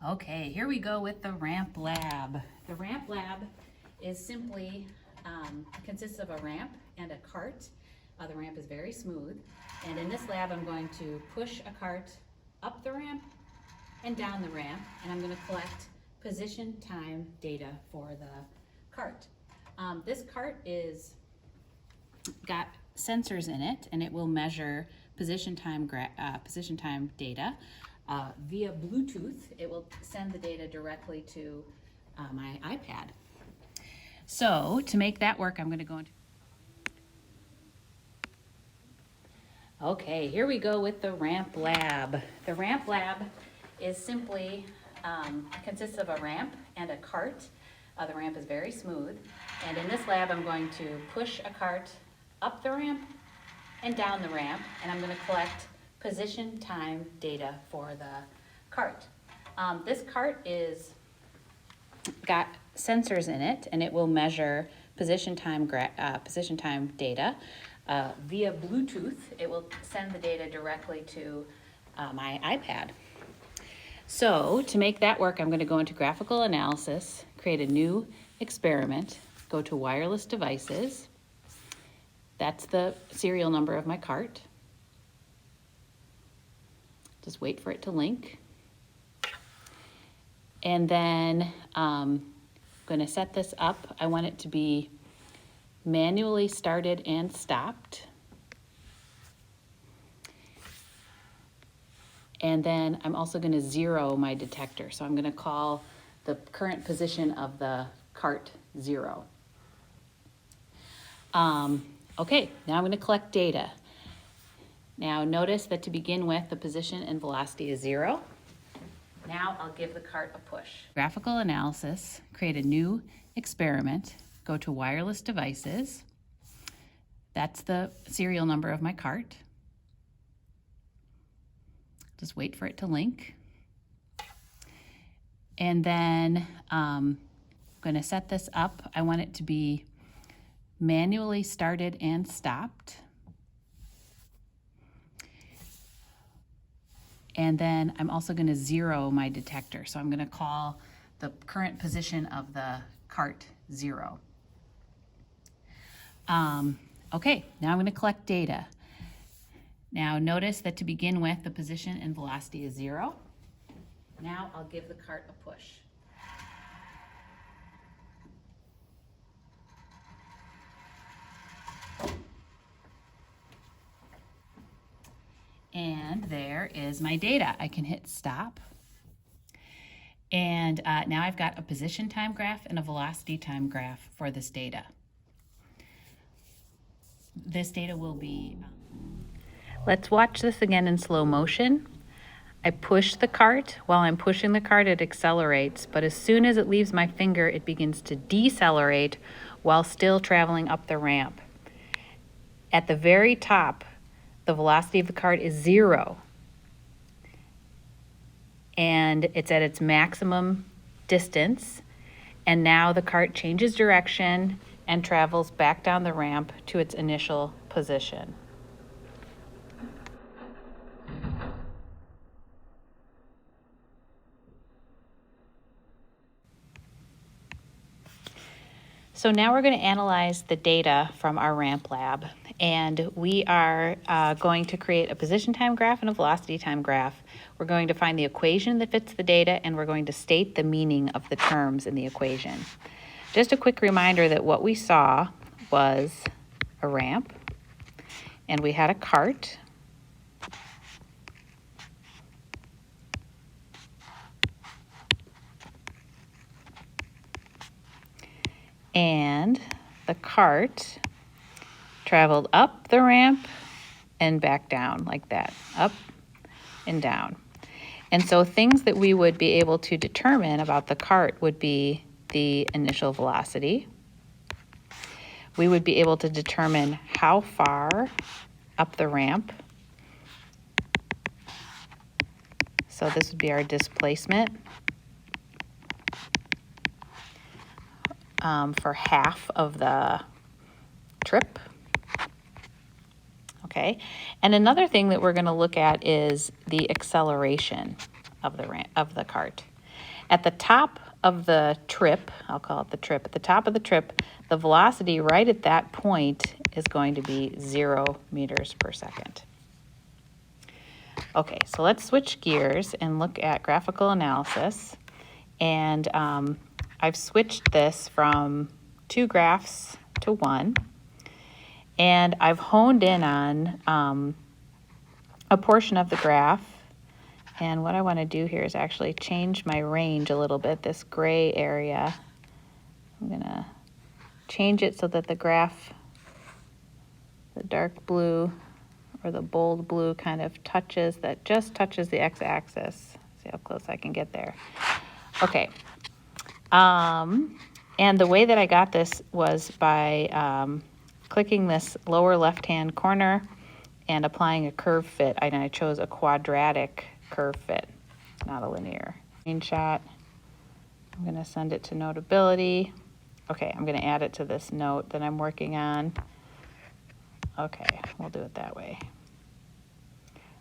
Okay, here we go with the ramp lab. The ramp lab is simply consists of a ramp and a cart. The ramp is very smooth, and in this lab I'm going to push a cart up the ramp and down the ramp, and I'm going to collect position time data for the cart. This cart is got sensors in it, and it will measure position time data. Via Bluetooth, it will send the data directly to my iPad. So to make that work, I'm going to go into... Okay, here we go with the ramp lab. The ramp lab is simply consists of a ramp and a cart. The ramp is very smooth, and in this lab I'm going to push a cart up the ramp and down the ramp, and I'm going to collect position time data for the cart. This cart is got sensors in it, and it will measure position time data. Via Bluetooth, it will send the data directly to my iPad. So to make that work, I'm going to go into Graphical Analysis, create a new experiment, go to Wireless Devices. That's the serial number of my cart. Just wait for it to link. And then I'm going to set this up. I want it to be manually started and stopped. And then I'm also going to zero my detector. So I'm going to call the current position of the cart 0. Okay, now I'm going to collect data. Now notice that to begin with, the position and velocity is 0. Now I'll give the cart a push. Graphical Analysis, create a new experiment, go to Wireless Devices. That's the serial number of my cart. Just wait for it to link. And then I'm going to set this up. I want it to be manually started and stopped. And then I'm also going to zero my detector. So I'm going to call the current position of the cart 0. Okay, now I'm going to collect data. Now notice that to begin with, the position and velocity is 0. Now I'll give the cart a push. And there is my data. I can hit stop. And now I've got a position time graph and a velocity time graph for this data. This data will be... Let's watch this again in slow motion. I push the cart. While I'm pushing the cart, it accelerates, but as soon as it leaves my finger, it begins to decelerate while still traveling up the ramp. At the very top, the velocity of the cart is 0. And it's at its maximum distance. And now the cart changes direction and travels back down the ramp to its initial position. So now we're going to analyze the data from our ramp lab, and we are going to create a position time graph and a velocity time graph. We're going to find the equation that fits the data, and we're going to state the meaning of the terms in the equation. Just a quick reminder that what we saw was a ramp, and we had a cart, and the cart traveled up the ramp and back down like that, up and down. And so things that we would be able to determine about the cart would be the initial velocity. We would be able to determine how far up the ramp. So this would be our displacement. For half of the trip. Okay, and another thing that we're going to look at is the acceleration of the cart. At the top of the trip, I'll call it the trip, at the top of the trip, the velocity right at that point is going to be 0 meters per second. Okay, so let's switch gears and look at graphical analysis. And I've switched this from 2 graphs to 1. And I've honed in on a portion of the graph. And what I want to do here is actually change my range a little bit, this gray area. I'm going to change it so that the graph, the dark blue or the bold blue kind of just touches the x-axis. See how close I can get there. Okay. And the way that I got this was by clicking this lower left-hand corner and applying a curve fit. And I chose a quadratic curve fit, not a linear. Screenshot. I'm going to send it to Notability. Okay, I'm going to add it to this note that I'm working on. Okay, we'll do it that way.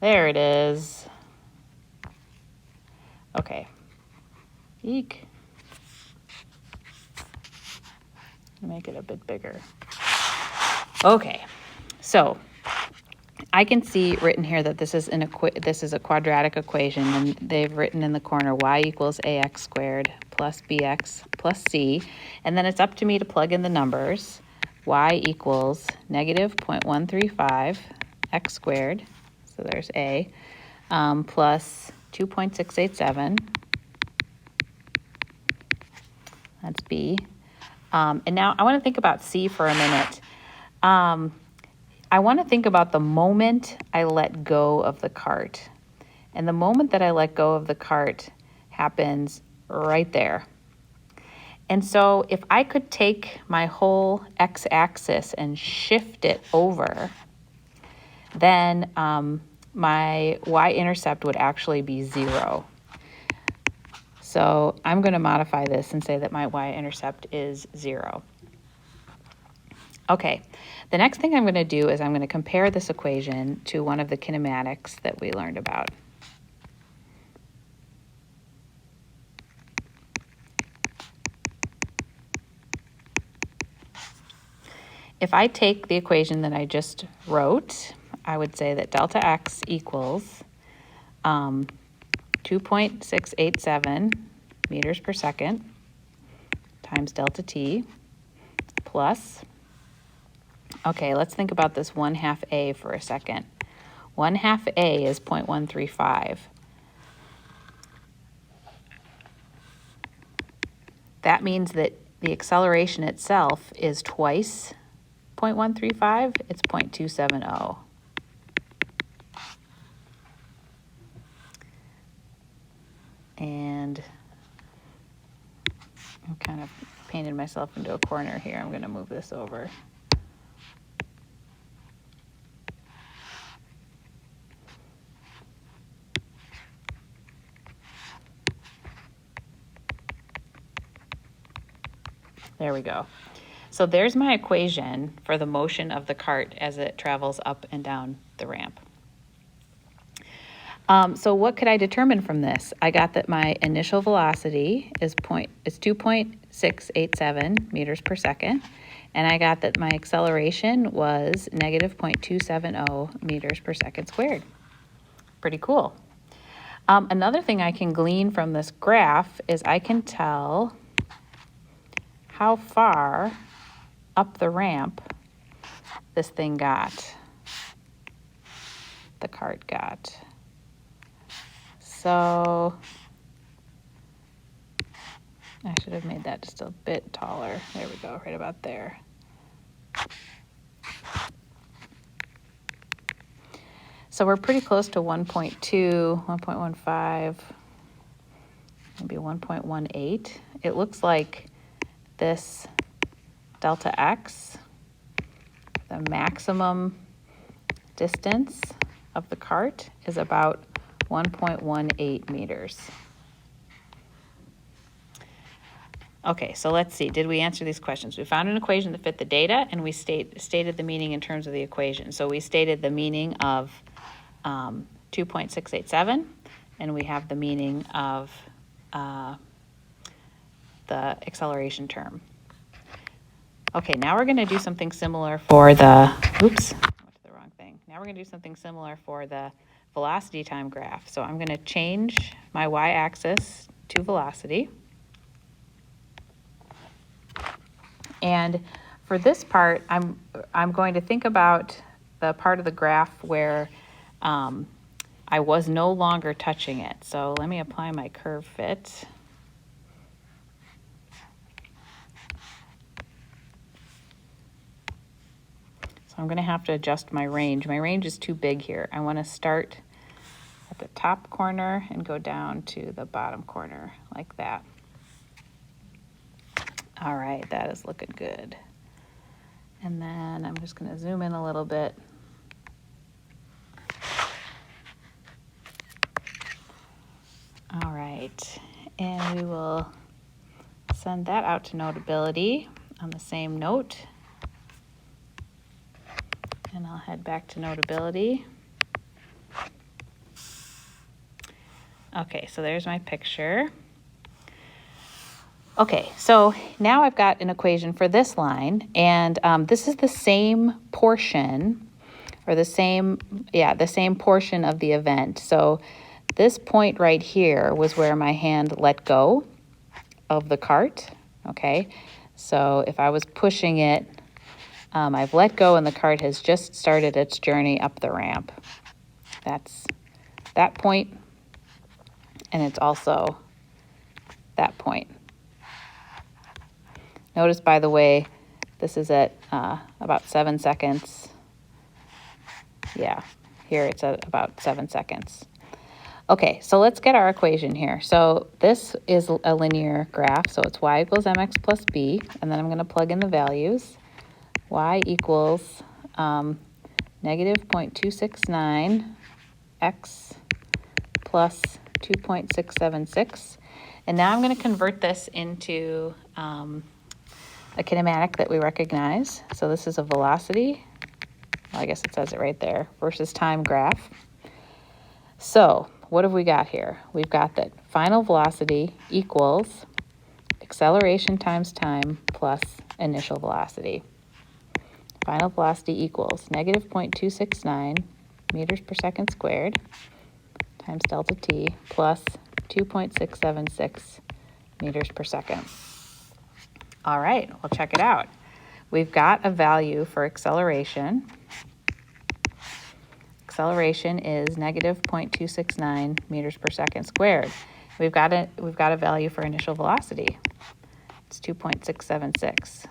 There it is. Okay. Eek. Make it a bit bigger. Okay, so I can see written here that this is a quadratic equation, and they've written in the corner y equals ax squared plus bx plus c, and then it's up to me to plug in the numbers. Y equals negative 0.135 x squared, so there's a, plus 2.687, that's b. And now I want to think about c for a minute. I want to think about the moment I let go of the cart. And the moment that I let go of the cart happens right there. And so if I could take my whole x-axis and shift it over, then my y-intercept would actually be 0. So I'm going to modify this and say that my y-intercept is 0. Okay, the next thing I'm going to do is I'm going to compare this equation to one of the kinematics that we learned about. If I take the equation that I just wrote, I would say that delta x equals 2.687 meters per second times delta t plus, okay, let's think about this 1/2 a for a second. 1/2 a is 0.135. That means that the acceleration itself is twice 0.135, it's 0.270. And I'm kind of painted myself into a corner here. I'm going to move this over. There we go. So there's my equation for the motion of the cart as it travels up and down the ramp. So what could I determine from this? I got that my initial velocity is 2.687 meters per second, and I got that my acceleration was negative 0.270 meters per second squared. Pretty cool. Another thing I can glean from this graph is I can tell how far up the ramp this thing got, the cart got. So I should have made that just a bit taller. There we go, right about there. So we're pretty close to 1.2, 1.15, maybe 1.18. It looks like this delta x, the maximum distance of the cart, is about 1.18 meters. Okay, so let's see. Did we answer these questions? We found an equation that fit the data, and we stated the meaning in terms of the equation. So we stated the meaning of 2.687, and we have the meaning of the acceleration term. Okay, now we're going to do something similar for the, oops, I went to the wrong thing. Now we're going to do something similar for the velocity time graph. So I'm going to change my y-axis to velocity. And for this part, I'm going to think about the part of the graph where I was no longer touching it. So let me apply my curve fit. So I'm going to have to adjust my range. My range is too big here. I want to start at the top corner and go down to the bottom corner like that. All right, that is looking good. And then I'm just going to zoom in a little bit. All right, and we will send that out to Notability on the same note. And I'll head back to Notability. Okay, so there's my picture. Okay, so now I've got an equation for this line, and this is the same portion, or the same portion of the event. So this point right here was where my hand let go of the cart, okay? So if I was pushing it, I've let go and the cart has just started its journey up the ramp. That's that point, and it's also that point. Notice, by the way, this is at about 7 seconds. Yeah, here it's at about 7 seconds. Okay, so let's get our equation here. So this is a linear graph, so it's y equals mx plus b, and then I'm going to plug in the values. Y equals negative 0.269 x plus 2.676. And now I'm going to convert this into a kinematic that we recognize. So this is a velocity, well, I guess it says it right there, versus time graph. So what have we got here? We've got that final velocity equals acceleration times time plus initial velocity. Final velocity equals negative 0.269 meters per second squared times delta t plus 2.676 meters per second. All right, we'll check it out. We've got a value for acceleration. Acceleration is negative 0.269 meters per second squared. We've got a value for initial velocity. It's 2.676.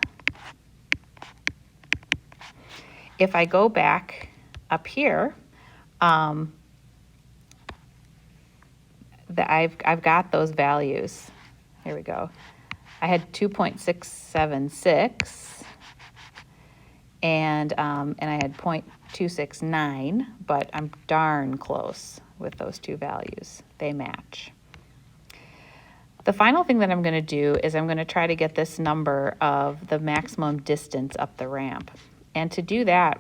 If I go back up here, I've got those values. Here we go. I had 2.676 and I had 0.269, but I'm darn close with those two values. They match. The final thing that I'm going to do is I'm going to try to get this number of the maximum distance up the ramp. And to do that,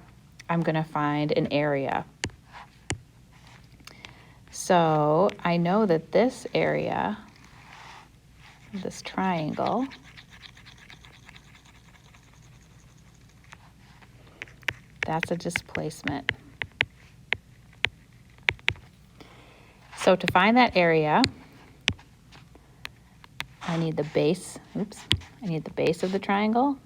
I'm going to find an area. So I know that this area, this triangle, that's a displacement. So to find that area, I need the base, I need the base of the triangle.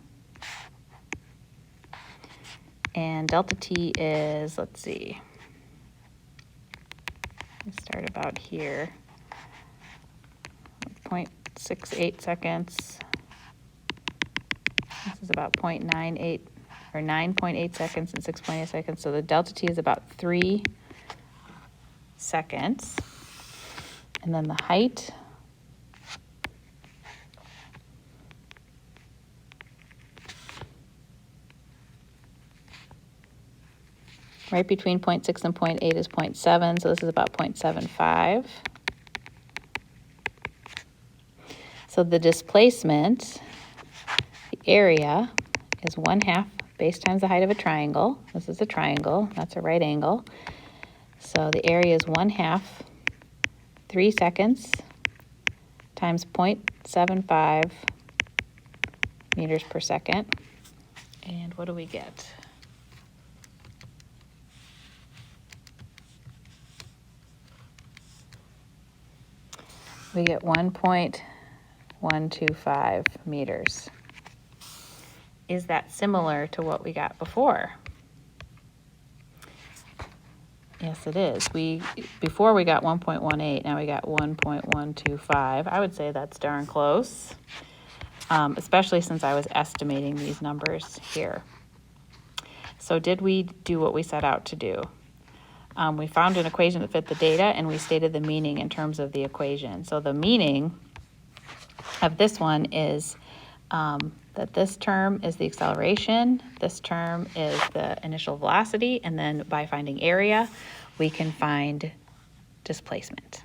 And delta t is, let's see, let's start about here, 0.68 seconds. This is about 0.98 or 9.8 seconds and 6.8 seconds. So the delta t is about 3 seconds. And then the height, right between 0.6 and 0.8 is 0.7, so this is about 0.75. So the displacement, the area, is 1/2 base times the height of a triangle. This is a triangle, that's a right angle. So the area is 1/2, 3 seconds times 0.75 meters per second. And what do we get? We get 1.125 meters. Is that similar to what we got before? Yes, it is. Before we got 1.18, now we got 1.125. I would say that's darn close, especially since I was estimating these numbers here. So did we do what we set out to do? We found an equation that fit the data, and we stated the meaning in terms of the equation. So the meaning of this one is that this term is the acceleration, this term is the initial velocity, and then by finding area, we can find displacement.